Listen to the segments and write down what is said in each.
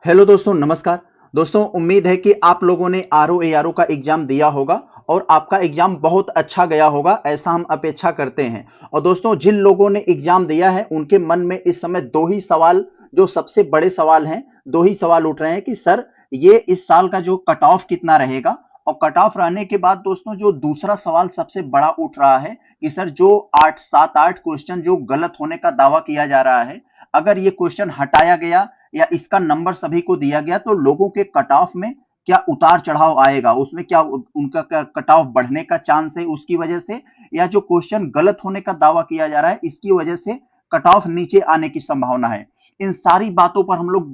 Hello दोस्तों, नमस्कार। दोस्तों, उम्मीद है कि आप लोगों ने आरओ एआरओ का एग्जाम दिया होगा और आपका एग्जाम बहुत अच्छा गया होगा, ऐसा हम अपेक्षा करते हैं। और दोस्तों, जिन लोगों ने एग्जाम दिया है उनके मन में इस समय दो ही सवाल, जो सबसे बड़े सवाल हैं, दो ही सवाल उठ रहे हैं कि सर ये इस साल का जो कट ऑफ कितना रहेगा। और कट ऑफ रहने के बाद दोस्तों, जो दूसरा सवाल सबसे बड़ा उठ रहा है कि सर जो 8 क्वेश्चन जो गलत होने का दावा किया जा रहा है, अगर ये क्वेश्चन हटाया गया या इसका नंबर सभी को दिया गया तो लोगों के कट ऑफ में क्या उतार चढ़ाव आएगा, उसमें क्या उनका कट ऑफ बढ़ने का चांस है उसकी वजह से, या जो क्वेश्चन गलत होने का दावा किया जा रहा है इसकी वजह से कट ऑफ नीचे आने की संभावना है। इन सारी बातों पर हम लोग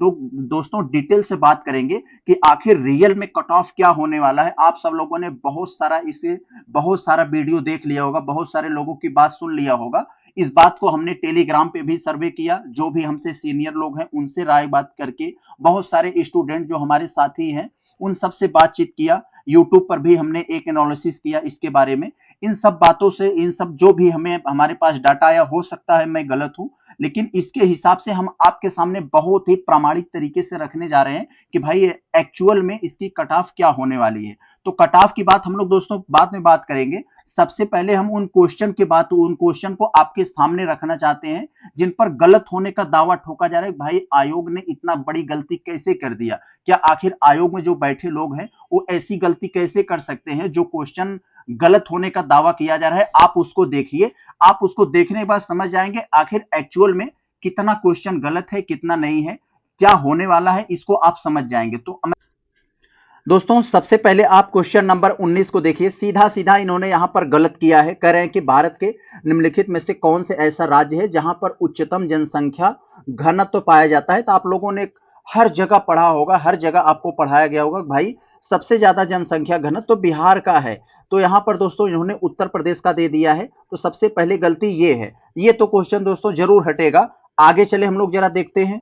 दोस्तों डिटेल से बात करेंगे कि आखिर रियल में कट ऑफ क्या होने वाला है। आप सब लोगों ने बहुत सारा वीडियो देख लिया होगा, बहुत सारे लोगों की बात सुन लिया होगा। इस बात को हमने टेलीग्राम पे भी सर्वे किया, जो भी हमसे सीनियर लोग हैं उनसे राय बात करके, बहुत सारे स्टूडेंट जो हमारे साथी हैं उन सबसे बातचीत किया, यूट्यूब पर भी हमने एक एनालिसिस किया इसके बारे में। इन सब बातों से, इन सब जो भी हमारे पास डाटा आया, हो सकता है मैं गलत हूं, लेकिन इसके हिसाब से हम आपके सामने बहुत ही प्रामाणिक तरीके से रखने जा रहे हैं कि भाई एक्चुअल में इसकी कट ऑफ क्या होने वाली है। तो कट ऑफ की बात हम लोग दोस्तों बाद में बात करेंगे। सबसे पहले हम उन क्वेश्चन को आपके सामने रखना चाहते हैं जिन पर गलत होने का दावा ठोका जा रहा है। भाई आयोग ने इतना बड़ी गलती कैसे कर दिया? क्या आखिर आयोग में जो बैठे लोग हैं वो ऐसी गलती कैसे कर सकते हैं? जो क्वेश्चन गलत होने का दावा किया जा रहा है आप उसको देखिए। आप उसको देखने के बाद समझ जाएंगे आखिर एक्चुअल में कितना क्वेश्चन गलत है, कितना नहीं है, क्या होने वाला है, इसको आप समझ जाएंगे। तो दोस्तों, सबसे पहले आप क्वेश्चन नंबर 19 को देखिए। सीधा सीधा इन्होंने यहां पर गलत किया है। कह रहे हैं कि भारत के निम्नलिखित में से कौन से ऐसा राज्य है जहां पर उच्चतम जनसंख्या घनत्व पाया जाता है। तो आप लोगों ने हर जगह पढ़ा होगा, हर जगह आपको पढ़ाया गया होगा भाई सबसे ज्यादा जनसंख्या घनत्व तो बिहार का है। तो यहां पर दोस्तों इन्होंने उत्तर प्रदेश का दे दिया है, तो सबसे पहले गलती ये है। ये तो क्वेश्चन दोस्तों जरूर हटेगा। आगे चले हम लोग जरा देखते हैं।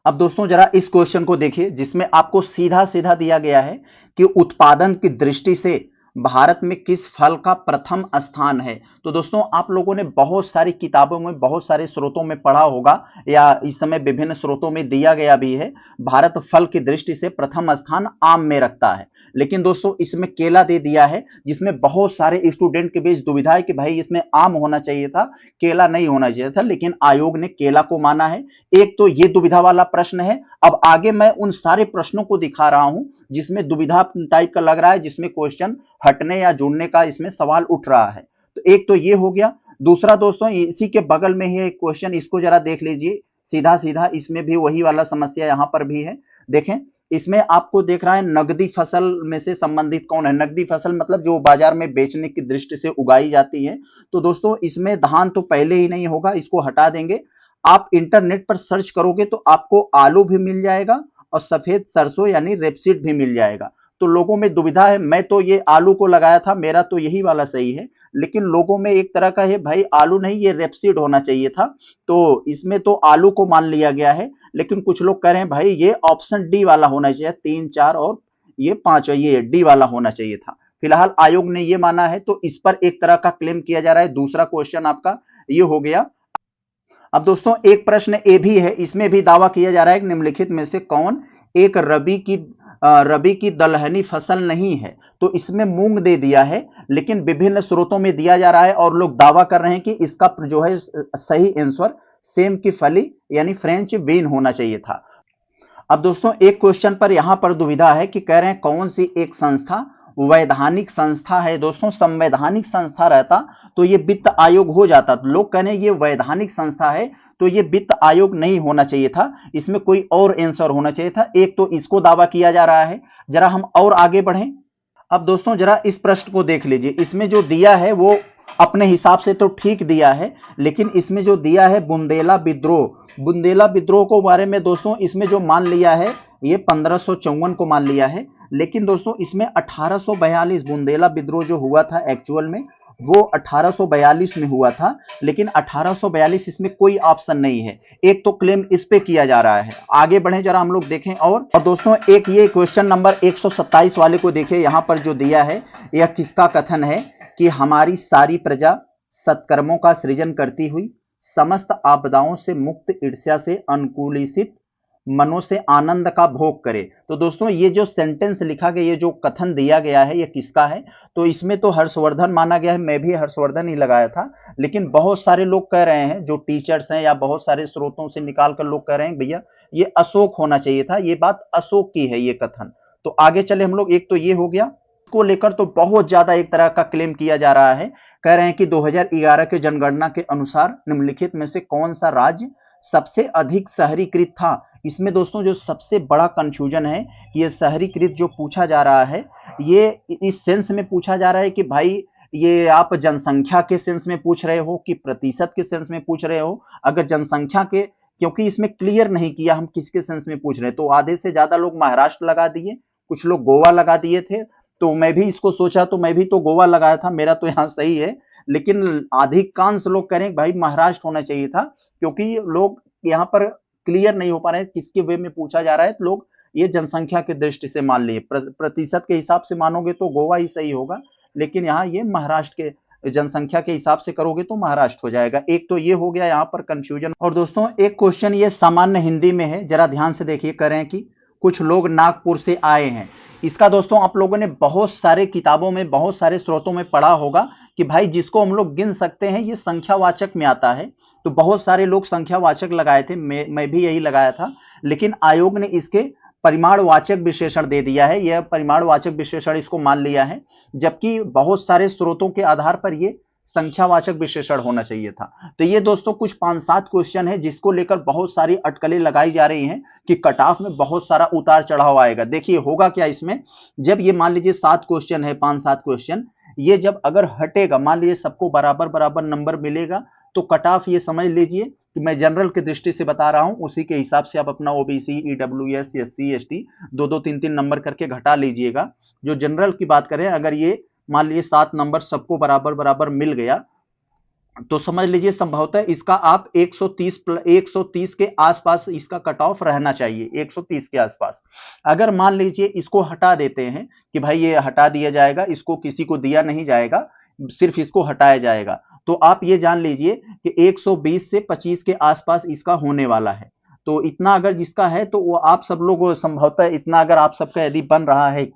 अब दोस्तों जरा इस क्वेश्चन को देखिए जिसमें आपको सीधा सीधा दिया गया है कि उत्पादन की दृष्टि से भारत में किस फल का प्रथम स्थान है। तो दोस्तों आप लोगों ने बहुत सारी किताबों में, बहुत सारे स्रोतों में पढ़ा होगा या इस समय विभिन्न स्रोतों में दिया गया भी है, भारत फल की दृष्टि से प्रथम स्थान आम में रखता है। लेकिन दोस्तों इसमें केला दे दिया है, जिसमें बहुत सारे स्टूडेंट के बीच दुविधा है कि भाई इसमें आम होना चाहिए था, केला नहीं होना चाहिए था, लेकिन आयोग ने केला को माना है। एक तो ये दुविधा वाला प्रश्न है। अब आगे मैं उन सारे प्रश्नों को दिखा रहा हूं जिसमें दुविधा टाइप का लग रहा है, जिसमें क्वेश्चन हटने या जुड़ने का इसमें सवाल उठ रहा है। तो एक तो ये हो गया। दूसरा दोस्तों इसी के बगल में ही एक क्वेश्चन, इसको जरा देख लीजिए। सीधा सीधा इसमें भी वही वाला समस्या यहां पर भी है। देखें, इसमें आपको देख रहा है नकदी फसल में से संबंधित कौन है। नकदी फसल मतलब जो बाजार में बेचने की दृष्टि से उगाई जाती है। तो दोस्तों इसमें धान तो पहले ही नहीं होगा, इसको हटा देंगे। आप इंटरनेट पर सर्च करोगे तो आपको आलू भी मिल जाएगा और सफेद सरसों यानी रेपसीड भी मिल जाएगा। तो लोगों में दुविधा है। मैं तो ये आलू को लगाया था, मेरा तो यही वाला सही है, लेकिन लोगों में एक तरह का है भाई आलू नहीं ये रेपसीड होना चाहिए था। तो इसमें तो आलू को मान लिया गया है, लेकिन कुछ लोग कह रहे हैं भाई ये ऑप्शन डी वाला होना चाहिए, 3, 4 और ये 5, ये डी वाला होना चाहिए था। फिलहाल आयोग ने ये माना है, तो इस पर एक तरह का क्लेम किया जा रहा है। दूसरा क्वेश्चन आपका ये हो गया। अब दोस्तों एक प्रश्न ए भी है, इसमें भी दावा किया जा रहा है कि निम्नलिखित में से कौन एक रबी की दलहनी फसल नहीं है। तो इसमें मूंग दे दिया है, लेकिन विभिन्न स्रोतों में दिया जा रहा है और लोग दावा कर रहे हैं कि इसका जो है सही आंसर सेम की फली यानी फ्रेंच बीन होना चाहिए था। अब दोस्तों एक क्वेश्चन पर यहां पर दुविधा है कि कह रहे हैं कौन सी एक संस्था वैधानिक संस्था है। दोस्तों संवैधानिक संस्था रहता तो ये वित्त आयोग हो जाता। तो लोग कह रहे हैं ये वैधानिक संस्था है तो ये वित्त आयोग नहीं होना चाहिए था, इसमें कोई और आंसर होना चाहिए था। एक तो इसको दावा किया जा रहा है। जरा हम और आगे बढ़ें। अब दोस्तों जरा इस प्रश्न को देख लीजिए। इसमें जो दिया है वो अपने हिसाब से तो ठीक दिया है, लेकिन इसमें जो दिया है बुंदेला विद्रोह को बारे में दोस्तों इसमें जो मान लिया है ये 1554 को मान लिया है। लेकिन दोस्तों इसमें 1842 बुंदेला विद्रोह जो हुआ था एक्चुअल में वो 1842 में हुआ था, लेकिन 1842 इसमें कोई ऑप्शन नहीं है। एक तो क्लेम इस पे किया जा रहा है। आगे बढ़े जरा हम लोग देखें। और दोस्तों एक ये क्वेश्चन नंबर 127 वाले को देखिए। यहां पर जो दिया है यह किसका कथन है कि हमारी सारी प्रजा सत्कर्मों का सृजन करती हुई समस्त आपदाओं से मुक्त ईर्ष्या से अनुकूलित मनों से आनंद का भोग करे। तो दोस्तों ये जो सेंटेंस लिखा गया, ये जो कथन दिया गया है, ये किसका है? तो इसमें तो हर्षवर्धन माना गया है, मैं भी हर्षवर्धन ही लगाया था, लेकिन बहुत सारे लोग कह रहे हैं, जो टीचर्स हैं या बहुत सारे स्रोतों से निकाल कर लोग कह रहे हैं भैया ये अशोक होना चाहिए था, ये बात अशोक की है ये कथन। तो आगे चले हम लोग, एक तो ये हो गया को लेकर तो बहुत ज्यादा एक तरह का क्लेम किया जा रहा है, कह रहे हैं कि 2011 के जनगणना के अनुसार निम्नलिखित में से कौन सा राज्य सबसे अधिक शहरीकृत था। इसमें दोस्तों जो सबसे बड़ा कंफ्यूजन है, ये शहरीकृत जो पूछा जा रहा है, ये इस सेंस में पूछा जा रहा है कि भाई ये आप जनसंख्या के सेंस में पूछ रहे हो कि प्रतिशत के सेंस में पूछ रहे हो। अगर जनसंख्या के, क्योंकि इसमें क्लियर नहीं किया हम किसके सेंस में पूछ रहे हैं, तो आधे से ज्यादा लोग महाराष्ट्र लगा दिए, कुछ लोग गोवा लगा दिए थे। तो मैं भी इसको सोचा, तो मैं भी तो गोवा लगाया था, मेरा तो यहाँ सही है, लेकिन अधिकांश लोग कह रहे हैं भाई महाराष्ट्र होना चाहिए था, क्योंकि लोग यहाँ पर क्लियर नहीं हो पा रहे हैं किसके वे में पूछा जा रहा है। तो लोग ये जनसंख्या की दृष्टि से मान लिए, प्रतिशत के हिसाब से मानोगे तो गोवा ही सही होगा, लेकिन यहाँ ये महाराष्ट्र के जनसंख्या के हिसाब से करोगे तो महाराष्ट्र हो जाएगा। एक तो ये हो गया यहाँ पर कंफ्यूजन। और दोस्तों एक क्वेश्चन ये सामान्य हिंदी में है, जरा ध्यान से देखिए, कह रहे हैं कि कुछ लोग नागपुर से आए हैं। इसका दोस्तों आप लोगों ने बहुत सारे किताबों में, बहुत सारे स्रोतों में पढ़ा होगा कि भाई जिसको हम लोग गिन सकते हैं ये संख्यावाचक में आता है। तो बहुत सारे लोग संख्यावाचक लगाए थे, मैं भी यही लगाया था, लेकिन आयोग ने इसके परिमाणवाचक विशेषण दे दिया है, यह परिमाणवाचक विशेषण इसको मान लिया है, जबकि बहुत सारे स्रोतों के आधार पर ये संख्यावाचक विशेषण होना चाहिए था। तो ये दोस्तों कुछ 5-7 क्वेश्चन है जिसको लेकर बहुत सारी अटकलें लगाई जा रही हैं कि कट ऑफ में बहुत सारा उतार चढ़ाव आएगा। देखिए होगा क्या इसमें, जब ये मान लीजिए 7 क्वेश्चन है, 5-7 क्वेश्चन, ये जब अगर हटेगा, मान लीजिए सबको बराबर बराबर नंबर मिलेगा, तो कट ऑफ ये समझ लीजिए कि मैं जनरल की दृष्टि से बता रहा हूं, उसी के हिसाब से आप अपना OBC, EWS, SC, ST 2-2, 3-3 number करके घटा लीजिएगा। जो जनरल की बात करें, अगर ये मान लीजिए 7 नंबर सबको बराबर बराबर मिल गया, तो समझ लीजिए संभवतः इसका आप 130 के आसपास इसका कट ऑफ रहना चाहिए, 130 के आसपास। अगर मान लीजिए इसको हटा देते हैं कि भाई ये हटा दिया जाएगा, इसको किसी को दिया नहीं जाएगा, सिर्फ इसको हटाया जाएगा, तो आप ये जान लीजिए कि 120 से 25 के आसपास इसका होने वाला है। तो इतना अगर जिसका है, तो वो आप सब लोग संभवतः इतना अगर आप सबका यदि बन रहा है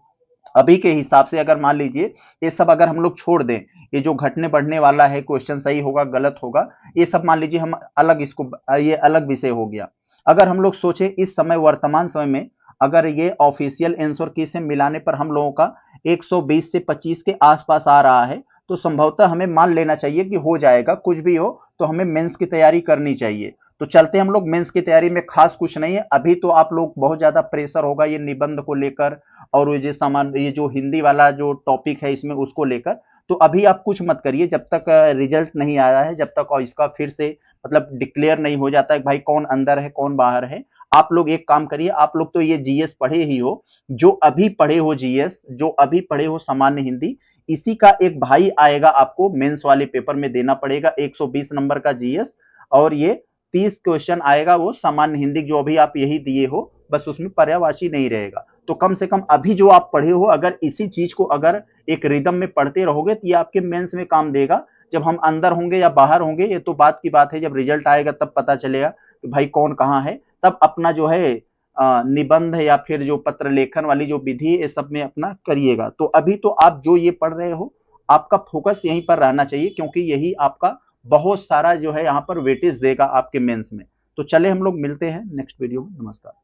अभी के हिसाब से, अगर मान लीजिए ये सब अगर हम लोग छोड़ दें, ये जो घटने बढ़ने वाला है, क्वेश्चन सही होगा गलत होगा, ये सब मान लीजिए हम अलग, इसको ये अलग विषय हो गया। अगर हम लोग सोचें इस समय वर्तमान समय में अगर ये ऑफिशियल आंसर की से मिलाने पर हम लोगों का 120 से 25 के आसपास आ रहा है, तो संभवतः हमें मान लेना चाहिए कि हो जाएगा। कुछ भी हो तो हमें मेंस की तैयारी करनी चाहिए। तो चलते हम लोग मेंस की तैयारी में, खास कुछ नहीं है अभी, तो आप लोग बहुत ज्यादा प्रेशर होगा ये निबंध को लेकर, और ये जो हिंदी वाला जो टॉपिक है इसमें उसको लेकर। तो अभी आप कुछ मत करिए जब तक रिजल्ट नहीं आया है, जब तक और इसका फिर से मतलब डिक्लेयर नहीं हो जाता है भाई कौन अंदर है कौन बाहर है। आप लोग एक काम करिए, आप लोग तो ये जीएस पढ़े ही हो, जो अभी पढ़े हो जीएस, जो अभी पढ़े हो सामान्य हिंदी, इसी का एक भाई आएगा, आपको मेंस वाले पेपर में देना पड़ेगा 120 नंबर का जीएस, और ये 30 क्वेश्चन आएगा वो सामान्य हिंदी, जो अभी आप यही दिए हो, बस उसमें पर्यायवाची नहीं रहेगा। तो कम से कम अभी जो आप पढ़े हो, अगर इसी चीज को अगर एक रिदम में पढ़ते रहोगे तो ये आपके मेंस में काम देगा। जब हम अंदर होंगे या बाहर होंगे ये तो बात की बात है, जब रिजल्ट आएगा तब पता चलेगा कि भाई कौन कहाँ है। तब अपना जो है निबंध या फिर जो पत्र लेखन वाली जो विधि है, ये सब में अपना करिएगा। तो अभी तो आप जो ये पढ़ रहे हो, आपका फोकस यहीं पर रहना चाहिए, क्योंकि यही आपका बहुत सारा जो है यहाँ पर वेटेज देगा आपके मेंस में। तो चले हम लोग मिलते हैं नेक्स्ट वीडियो में। नमस्कार।